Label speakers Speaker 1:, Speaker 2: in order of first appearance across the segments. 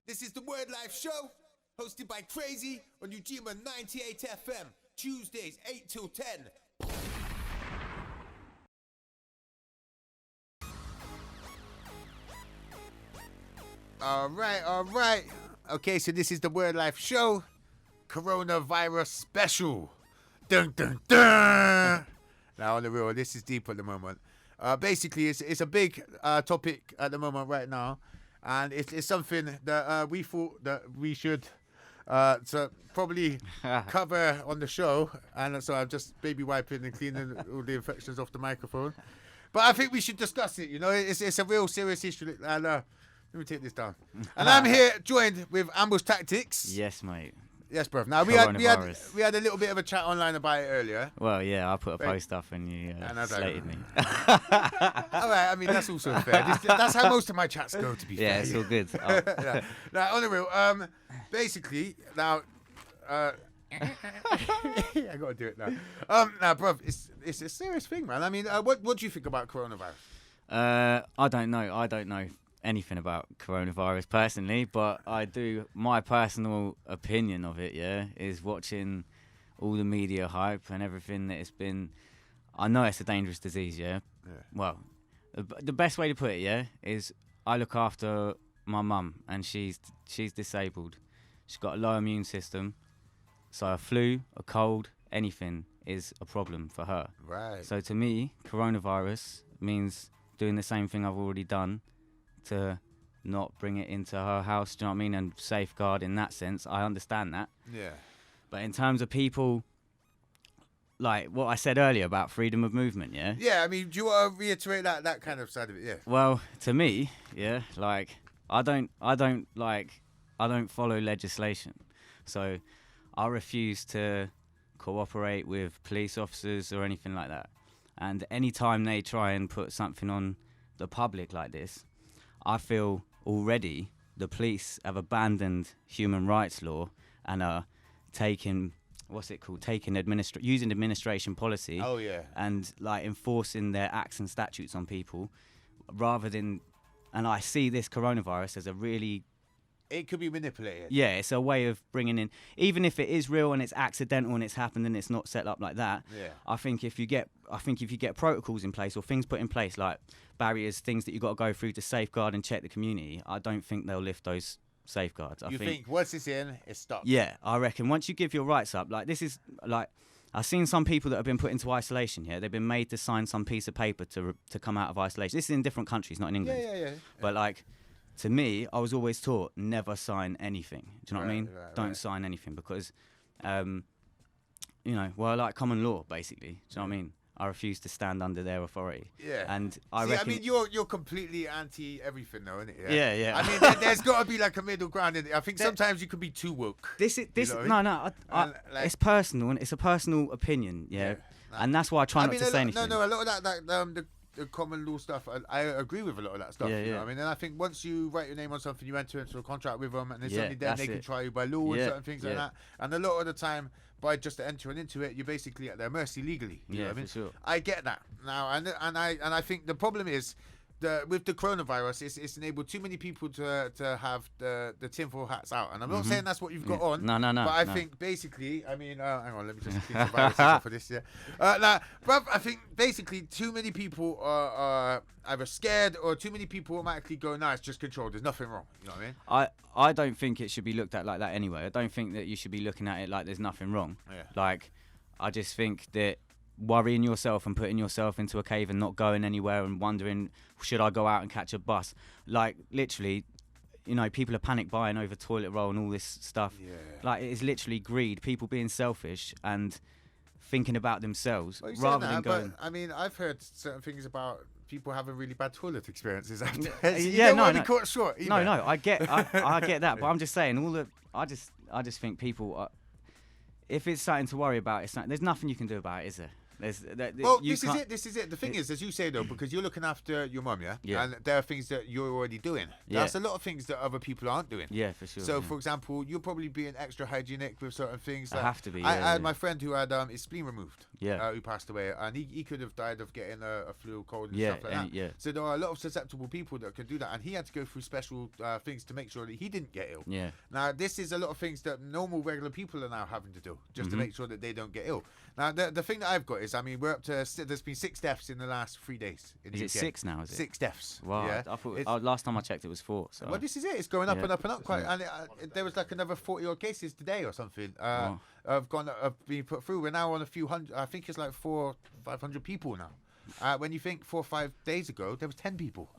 Speaker 1: This is the Wordlife Show, hosted by Krazy on Ujima 98 FM, Tuesdays 8 till 10. All right. Okay, so this is the Wordlife Show, coronavirus special. Dun, dun, dun. Now, on the real, this is deep at the moment. Basically, it's a big topic at the moment right now. And it's something that we thought that we should probably cover on the show. And so I'm just baby wiping and cleaning all the infections off the microphone. But I think we should discuss it. You know, it's a real serious issue. And let me take this down. And I'm here joined with Ambush Tactics.
Speaker 2: Yes, mate.
Speaker 1: Yes, bruv. Now we had a little bit of a chat online about it earlier.
Speaker 2: Well, yeah, I put a post up and you slated me.
Speaker 1: All right, I mean that's also fair. That's how most of my chats go. To be fair,
Speaker 2: yeah, it's all good.
Speaker 1: Yeah. Now, on the real, basically, now, I gotta do it now. Now, bruv, it's a serious thing, man. I mean, what do you think about coronavirus?
Speaker 2: I don't know anything about coronavirus personally, but I do. My personal opinion of it, is watching all the media hype and everything that it's been. I know it's a dangerous disease, yeah. Well, the best way to put it, is I look after my mum and she's disabled. She's got a low immune system, so a flu, a cold, anything is a problem for her.
Speaker 1: Right.
Speaker 2: So to me, coronavirus means doing the same thing I've already done to not bring it into her house, do you know what I mean, and safeguard in that sense. I understand that.
Speaker 1: Yeah.
Speaker 2: But in terms of people, like what I said earlier about freedom of movement,
Speaker 1: Yeah, I mean, do you want to reiterate that kind of side of it? Yeah.
Speaker 2: Well, to me, like I don't follow legislation, so I refuse to cooperate with police officers or anything like that. And any time they try and put something on the public like this, I feel already the police have abandoned human rights law and are taking, using administration policy.
Speaker 1: Oh, yeah.
Speaker 2: And like enforcing their acts and statutes on people rather than, and I see this coronavirus as a really...
Speaker 1: It could be manipulated.
Speaker 2: Yeah, it's a way of bringing in, even if it is real and it's accidental and it's happened and it's not set up like that.
Speaker 1: Yeah.
Speaker 2: I think if you get protocols in place or things put in place like barriers, things that you got to go through to safeguard and check the community, I don't think they'll lift those safeguards. I think
Speaker 1: once it's in, it's stopped.
Speaker 2: Yeah, I reckon once you give your rights up, like this is like I've seen some people that have been put into isolation. Yeah, they've been made to sign some piece of paper to come out of isolation. This is in different countries, not in England.
Speaker 1: Yeah.
Speaker 2: But like. To me, I was always taught never sign anything. Do you know what I mean? Don't sign anything because, like common law, basically. Do you know what I mean? I refuse to stand under their authority. Yeah. And I reckon...
Speaker 1: I mean, you're completely anti everything, though, isn't it?
Speaker 2: Yeah.
Speaker 1: I mean, there's got to be like a middle ground. I think sometimes you can be too woke.
Speaker 2: It's personal and it's a personal opinion. Yeah. And that's why I try not to say anything.
Speaker 1: No, a lot of that the common law stuff, I agree with a lot of that stuff. You know what I mean? And I think once you write your name on something, you enter into a contract with them, and it's only then they can try you by law and certain things like that. And a lot of the time, by just entering into it, you're basically at their mercy legally. You know what I mean?
Speaker 2: Sure.
Speaker 1: I get that now, and I think the problem is with the coronavirus, it's enabled too many people to have the tinfoil hats out, and I'm not saying that's what you've got on.
Speaker 2: No.
Speaker 1: But I think basically, I mean, hang on, let me just clean the viruses off for this. Bruv, I think basically too many people are either scared or too many people automatically go, "No, it's just controlled. There's nothing wrong." You know what I mean?
Speaker 2: I don't think it should be looked at like that anyway. I don't think that you should be looking at it like there's nothing wrong.
Speaker 1: Yeah.
Speaker 2: Like, I just think that worrying yourself and putting yourself into a cave and not going anywhere and wondering, should I go out and catch a bus? Like, literally, people are panic buying over toilet roll and all this stuff.
Speaker 1: Yeah.
Speaker 2: Like, it is literally greed, people being selfish and thinking about themselves
Speaker 1: rather than going... But, I mean, I've heard certain things about people having really bad toilet experiences after. Caught short either.
Speaker 2: No, I get that, but I'm just saying, I just think people are... If it's something to worry about, there's nothing you can do about it, is there? This is it. The thing is, as you say though, because you're looking after your mum, and there are things that you're already doing. That's a lot of things that other people aren't doing. Yeah, for sure.
Speaker 1: So, for example, you're probably being extra hygienic with certain things.
Speaker 2: I have to be.
Speaker 1: I had my friend who had his spleen removed. who passed away, and he could have died of getting a flu, cold, and
Speaker 2: Yeah,
Speaker 1: stuff like that.
Speaker 2: yeah.
Speaker 1: So there are a lot of susceptible people that can do that, and he had to go through special things to make sure that he didn't get ill.
Speaker 2: Yeah.
Speaker 1: Now, this is a lot of things that normal, regular people are now having to do just to make sure that they don't get ill. Now, the thing that I've got is, I mean, we're up to, there's been 6 deaths in the last 3 days in the UK.
Speaker 2: Is it 6 now, is it?
Speaker 1: 6 deaths.
Speaker 2: Wow.
Speaker 1: Yeah.
Speaker 2: I thought last time I checked it was 4. So.
Speaker 1: Well, this is it. It's going up
Speaker 2: Yeah.
Speaker 1: and up and up. Quite, and there was like another 40-odd cases today or something. Have been put through. We're now on a few hundred. I think it's like 400-500 people now. When you think 4 or 5 days ago, there was 10 people.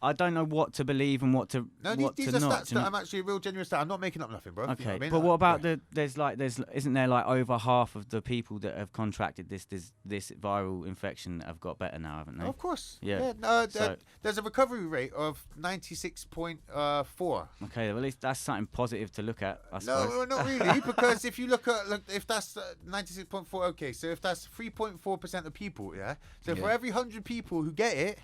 Speaker 2: I don't know what to believe and what to
Speaker 1: No,
Speaker 2: what
Speaker 1: these
Speaker 2: to
Speaker 1: are
Speaker 2: not.
Speaker 1: stats that I'm actually a real genuine stat. I'm not making up nothing, bro.
Speaker 2: Okay,
Speaker 1: You know what I mean?
Speaker 2: but what about isn't there like over half of the people that have contracted this viral infection that have got better now, haven't they?
Speaker 1: Of course.
Speaker 2: Yeah.
Speaker 1: No,
Speaker 2: So-
Speaker 1: there's a recovery rate of 96.4.
Speaker 2: Okay, well, at least that's something positive to look at, I suppose.
Speaker 1: No, not really, because if you look at, if that's 96.4, okay, so if that's 3.4% of people, yeah, so for every 100 people who get it,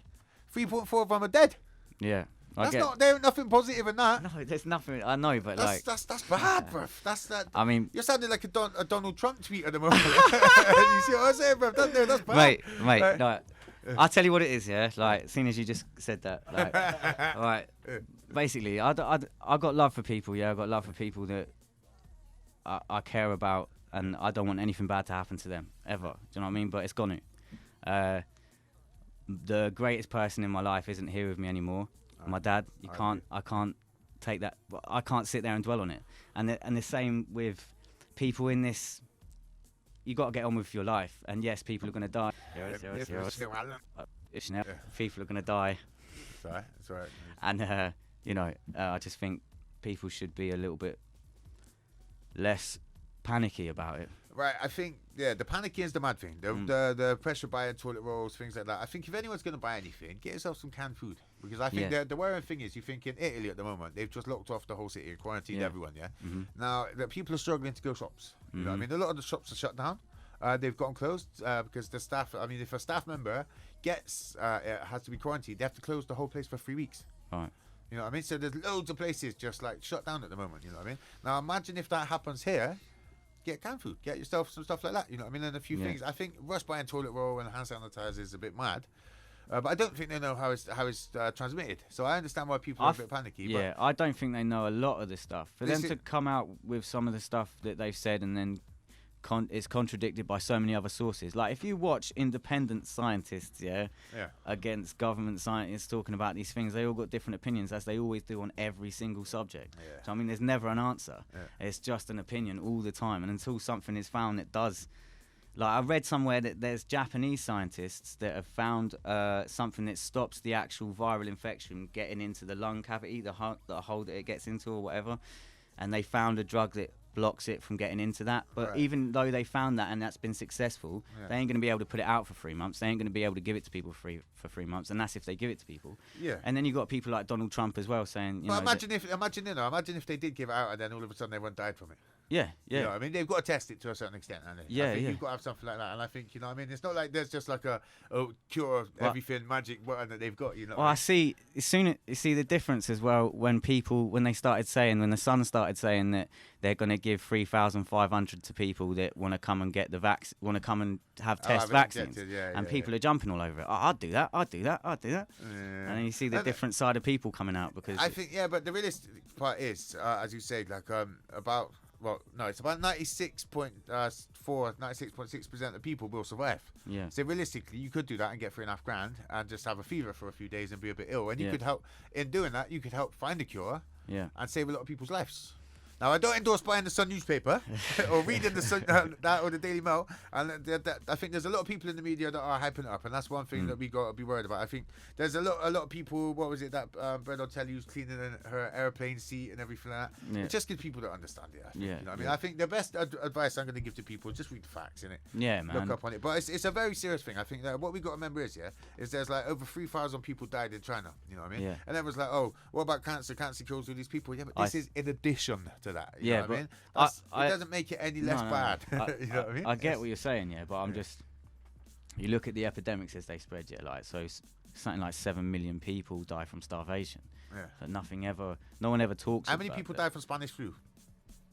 Speaker 1: 3.4 of them are dead.
Speaker 2: Yeah.
Speaker 1: There's nothing positive in that.
Speaker 2: No, there's nothing. I know, but
Speaker 1: That's bad, bruv. That's that.
Speaker 2: I mean,
Speaker 1: you're sounding like a Donald Trump tweet at the moment. You see what I'm saying, bruv? That's bad.
Speaker 2: Mate, no. I'll tell you what it is, yeah. Like, seeing as you just said that, like, right. Basically, I got love for people. Yeah, I got love for people that I care about, and I don't want anything bad to happen to them ever. Do you know what I mean? But it's gonna. The greatest person in my life isn't here with me anymore. My dad. I can't take that. I can't sit there and dwell on it. And the same with people in this. You got to get on with your life. And yes, people are going to die. People are going to die.
Speaker 1: That's right.
Speaker 2: And I just think people should be a little bit less panicky about it.
Speaker 1: Right, I think the panicking is the mad thing. The pressure buying toilet rolls, things like that. I think if anyone's going to buy anything, get yourself some canned food, because I think the worrying thing is, you think in Italy at the moment they've just locked off the whole city and quarantined everyone. Yeah. Now that people are struggling to go shops. You know what I mean? A lot of the shops are shut down. They've gotten closed because the staff. I mean, if a staff member has to be quarantined, they have to close the whole place for 3 weeks.
Speaker 2: Right.
Speaker 1: You know what I mean? So there's loads of places just like shut down at the moment. You know what I mean? Now imagine if that happens here. Get canned food, get yourself some stuff like that, you know what I mean, and a few things. I think rush buying toilet roll and hand sanitizer is a bit mad, but I don't think they know how it's transmitted. So I understand why people are a bit panicky.
Speaker 2: Yeah, I don't think they know a lot of this stuff. For them to come out with some of the stuff that they've said and then it's contradicted by so many other sources. Like if you watch independent scientists, against government scientists talking about these things, they all got different opinions, as they always do on every single subject. So I mean, there's never an answer. It's just an opinion all the time, and until something is found that does. Like I read somewhere that there's Japanese scientists that have found something that stops the actual viral infection getting into the lung cavity, the hole that it gets into or whatever, and they found a drug that blocks it from getting into that. But even though they found that and that's been successful, they ain't going to be able to put it out for 3 months. They ain't going to be able to give it to people for 3 months, and that's if they give it to people. And then you got people like Donald Trump as well saying,
Speaker 1: imagine if they did give it out and then all of a sudden everyone died from it. You know what I mean, they've got to test it to a certain extent, haven't they? I think you've got to have something like that, and I think, you know what I mean, it's not like there's just like a cure everything magic button that they've got, you know.
Speaker 2: Well, I see. You see the difference as well when the Sun started saying that they're going to give 3,500 to people that want to come and get the want to come and have test vaccines, and people are jumping all over it. I'd do that. And then you see the different side of people coming out because
Speaker 1: I think but the realistic part is, as you said, like it's about 96.6% of people will survive. So realistically, you could do that and get 3.5 grand and just have a fever for a few days and be a bit ill, and you could help in doing that. You could help find a cure and save a lot of people's lives. Now, I don't endorse buying the Sun newspaper or reading the Sun, that or the Daily Mail. And I think there's a lot of people in the media that are hyping it up, and that's one thing that we got to be worried about. I think there's a lot of people. What was it that Brett will tell you, cleaning her airplane seat and everything like that. It just gives people to understand it. I think, you know what I mean? I think the best advice I'm going to give to people is just read the facts, innit?
Speaker 2: Yeah, man.
Speaker 1: Look up on it. But it's a very serious thing. I think that what we got to remember is there's like over 3,000 people died in China. You know what I mean? And everyone's like, oh, what about cancer? Cancer kills all these people. Yeah, but this is in addition to that. You know what I mean? It doesn't make it any less bad. You know what I mean?
Speaker 2: I get what you're saying, but I'm just. You look at the epidemics as they spread, so something like 7 million people die from starvation. But no one ever talks.
Speaker 1: How many people die from Spanish flu?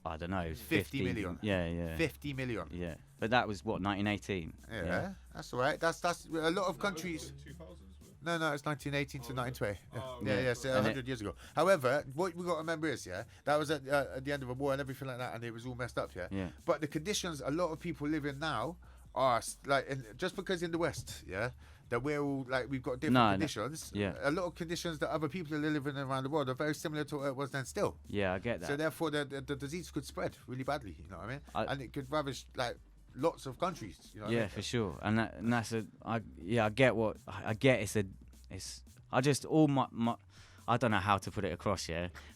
Speaker 2: I don't know, it was
Speaker 1: 50 million.
Speaker 2: Yeah, yeah.
Speaker 1: 50 million.
Speaker 2: Yeah, but that was what, 1918.
Speaker 1: Yeah, that's all right. That's a lot of countries.
Speaker 3: 2000s,
Speaker 1: No, it's 1918 to 1920.
Speaker 3: Oh,
Speaker 1: Yeah, so 100 years ago. However, what we got to remember is, that was at the end of a war and everything like that, and it was all messed up,
Speaker 2: Yeah.
Speaker 1: But the conditions a lot of people live in now are like, just because in the West, that we're all like we've got different conditions.
Speaker 2: Yeah.
Speaker 1: A lot of conditions that other people are living around the world are very similar to what it was then still.
Speaker 2: Yeah, I get that.
Speaker 1: So therefore, the disease could spread really badly. You know what I mean? And it could ravage like lots of countries. You know what I mean?
Speaker 2: For sure. And that's I get what I get. I just all my I don't know how to put it across,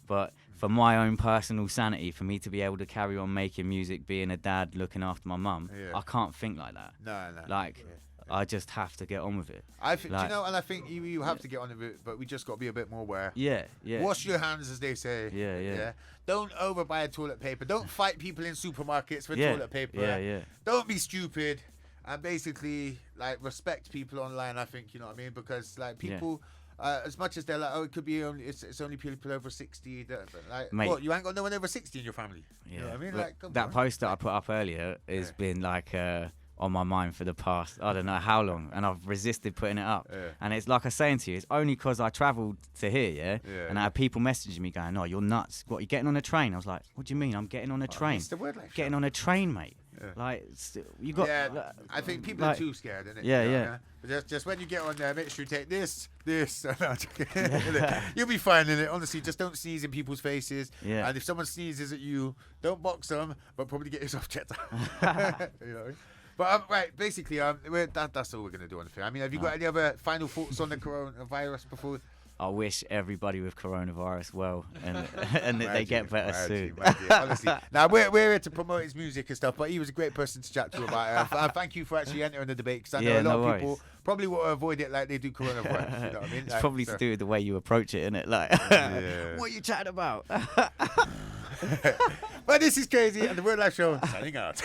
Speaker 2: but for my own personal sanity, for me to be able to carry on making music, being a dad, looking after my mum, I can't think like that.
Speaker 1: No.
Speaker 2: Like, I just have to get on with it.
Speaker 1: Do you know? And I think you have to get on with it, but we just got to be a bit more aware.
Speaker 2: Yeah.
Speaker 1: Wash your hands, as they say.
Speaker 2: Yeah.
Speaker 1: Don't overbuy toilet paper. Don't fight people in supermarkets for toilet paper.
Speaker 2: Yeah.
Speaker 1: Don't be stupid. And basically, like, respect people online. I think, you know what I mean, because like people. As much as they're like, oh, it could be only it's only people over 60. Like,
Speaker 2: Mate,
Speaker 1: what? You ain't got no one over 60 in your family.
Speaker 2: Yeah.
Speaker 1: You know what I mean?
Speaker 2: Look,
Speaker 1: Like, come
Speaker 2: that
Speaker 1: on.
Speaker 2: post that I put up earlier has been like on my mind for the past, I don't know how long, and I've resisted putting it up. And it's like I was saying to you, it's only because I travelled to here, and I had people messaging me going, "Oh, you're nuts! What, you getting on a train?" I was like, "What do you mean? I'm getting on a train?
Speaker 1: It's the Wordlife
Speaker 2: Getting
Speaker 1: Show.
Speaker 2: on a train, mate. Like, you got."
Speaker 1: I think people are too scared, innit?
Speaker 2: Yeah,
Speaker 1: You know,
Speaker 2: yeah.
Speaker 1: But just when you get on there, make sure you take this. You'll be fine in it. Honestly, just don't sneeze in people's faces.
Speaker 2: Yeah.
Speaker 1: And if someone sneezes at you, don't box them, but probably get yourself checked out. You know. But right, basically, that's all we're gonna do on the thing. I mean, have you got any other final thoughts on the coronavirus before?
Speaker 2: I wish everybody with coronavirus well, and that they get better soon.
Speaker 1: Honestly, now we're here to promote his music and stuff, but he was a great person to chat to about it. Thank you for actually entering the debate, because I know a lot of people probably want to avoid it like they do coronavirus. You know what I mean?
Speaker 2: It's probably to do with the way you approach it, isn't it? Like, what are you chatting about?
Speaker 1: But this is Krazy and the Wordlife Show signing out.